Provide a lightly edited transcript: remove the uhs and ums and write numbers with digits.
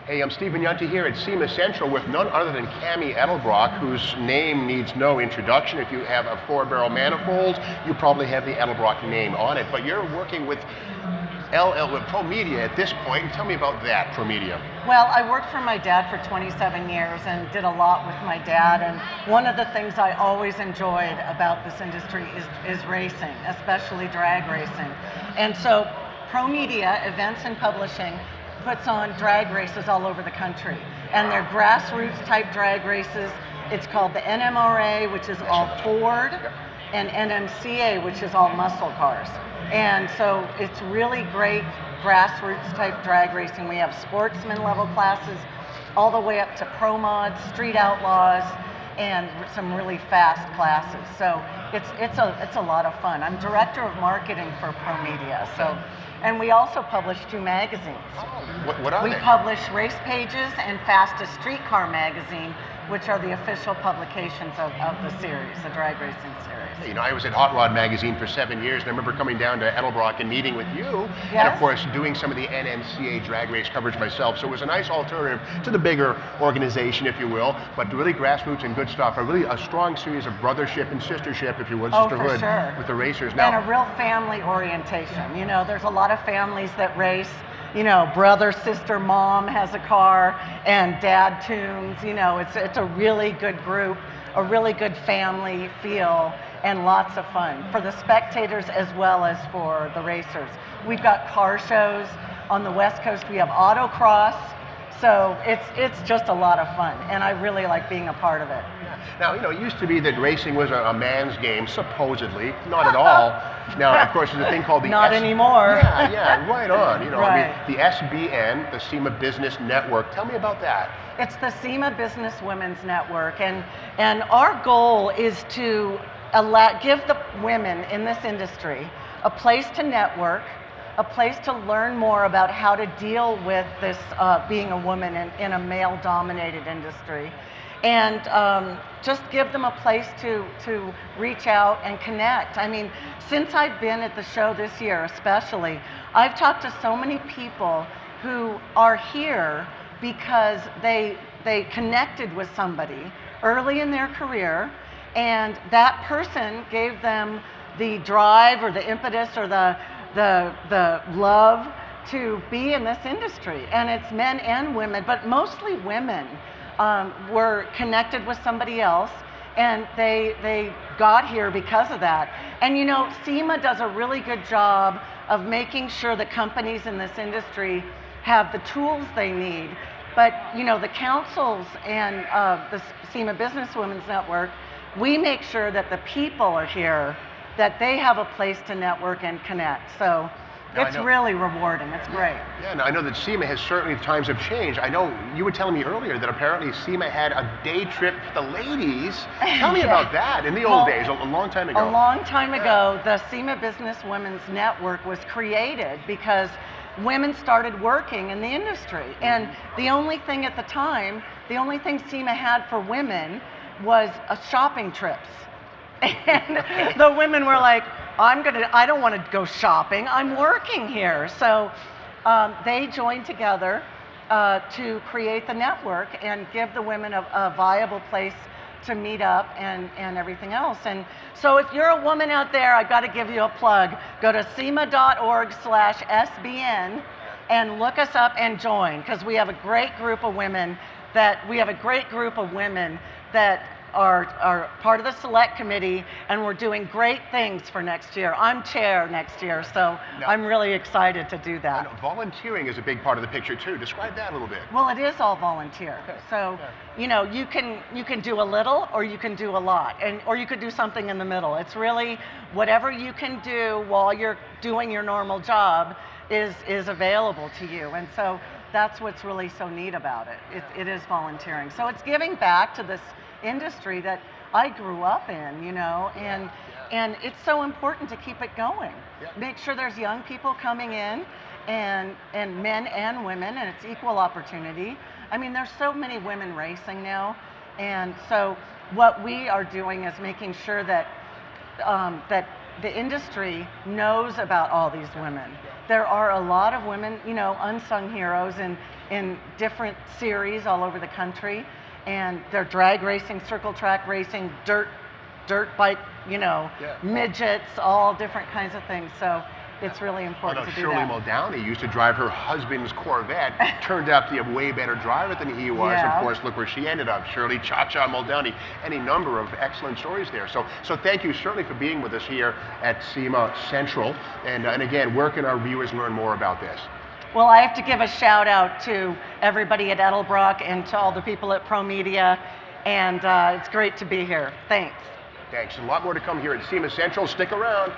Hey, I'm Stephen Yunty here at SEMA Central with none other than Camee Edelbrock, whose name needs no introduction. If you have a 4-barrel manifold, you probably have the Edelbrock name on it. But you're working with with Pro Media at this point. Tell me about that, Pro Media. Well, I worked for my dad for 27 years and did a lot with my dad. And one of the things I always enjoyed about this industry is racing, especially drag racing. And so Pro Media, Events and Publishing, puts on drag races all over the country. And they're grassroots type drag races. It's called the NMRA, which is all Ford, and NMCA, which is all muscle cars. And so it's really great grassroots type drag racing. We have sportsman level classes all the way up to pro mods, street outlaws, and some really fast classes. So it's a lot of fun. I'm director of marketing for Pro Media. So, and we also publish 2 magazines. What are they? We publish Race Pages and Fastest Streetcar magazine, which are the official publications of the series, the drag racing series. Hey, you know, I was at Hot Rod magazine for 7 years, and I remember coming down to Edelbrock and meeting with you, and of course doing some of the NMCA drag race coverage myself. So it was a nice alternative to the bigger organization, if you will, but really grassroots and good stuff. A strong series of brothership and sistership, if you will, sisterhood, for sure, with the racers. Now, and a real family orientation. You know, there's a lot of families that race. You know, brother, sister, mom has a car, and dad tunes. You know, it's a really good group, a really good family feel, and lots of fun for the spectators as well as for the racers. We've got car shows on the West Coast. We have autocross. So it's just a lot of fun, and I really like being a part of it. Now, you know, it used to be that racing was a man's game, supposedly. Not at all. Now, of course, there's a thing called the Not anymore. Yeah, right on. You know, right. I mean, the SBN, the SEMA Business Network. Tell me about that. It's the SEMA Businesswomen's Network, and our goal is to give the women in this industry a place to network, a place to learn more about how to deal with this being a woman in a male-dominated industry, and just give them a place to reach out and connect. I mean, since I've been at the show this year especially, I've talked to so many people who are here because they connected with somebody early in their career, and that person gave them the drive or the impetus or the love to be in this industry. And it's men and women, but mostly women were connected with somebody else, and they got here because of that. And you know, SEMA does a really good job of making sure that companies in this industry have the tools they need. But you know, the councils and the SEMA Businesswomen's Network, we make sure that the people are here, that they have a place to network and connect. So it's really rewarding. It's great. Yeah, now I know that SEMA has certainly, times have changed. I know you were telling me earlier that apparently SEMA had a day trip for the ladies. Tell me about that. In the old days, a long time ago. A long time ago, the SEMA Businesswomen's Network was created because women started working in the industry. And the only thing at the time, the only thing SEMA had for women was shopping trips. And the women were like, I don't want to go shopping, I'm working here. So they joined together to create the network and give the women a viable place to meet up and everything else. And so if you're a woman out there, I've got to give you a plug. Go to SEMA.org/SBN and look us up and join, because we have a great group of women that are part of the select committee, and we're doing great things for next year. I'm chair next year, so I'm really excited to do that. Volunteering is a big part of the picture too. Describe that a little bit. Well, it is all volunteer. Okay. So, you know, you can do a little, or you can do a lot, or you could do something in the middle. It's really whatever you can do while you're doing your normal job is available to you. And so that's what's really so neat about it. It is volunteering. So it's giving back to this industry that I grew up in, you know, and it's so important to keep it going. Make sure there's young people coming in, and men and women, and it's equal opportunity. I mean, there's so many women racing now, and so what we are doing is making sure that that the industry knows about all these women, there are a lot of women, you know, unsung heroes in different series all over the country, and they're drag racing, circle track racing, dirt bike, you know, midgets, all different kinds of things. So it's really important to do Shirley that. Muldowney used to drive her husband's Corvette, turned out to be a way better driver than he was. Yeah. Of course, look where she ended up, Shirley Cha-Cha Muldowney. Any number of excellent stories there. So thank you, Shirley, for being with us here at SEMA Central. And again, where can our viewers learn more about this? Well, I have to give a shout out to everybody at Edelbrock and to all the people at Pro Media, and it's great to be here. Thanks. Thanks. A lot more to come here at SEMA Central. Stick around.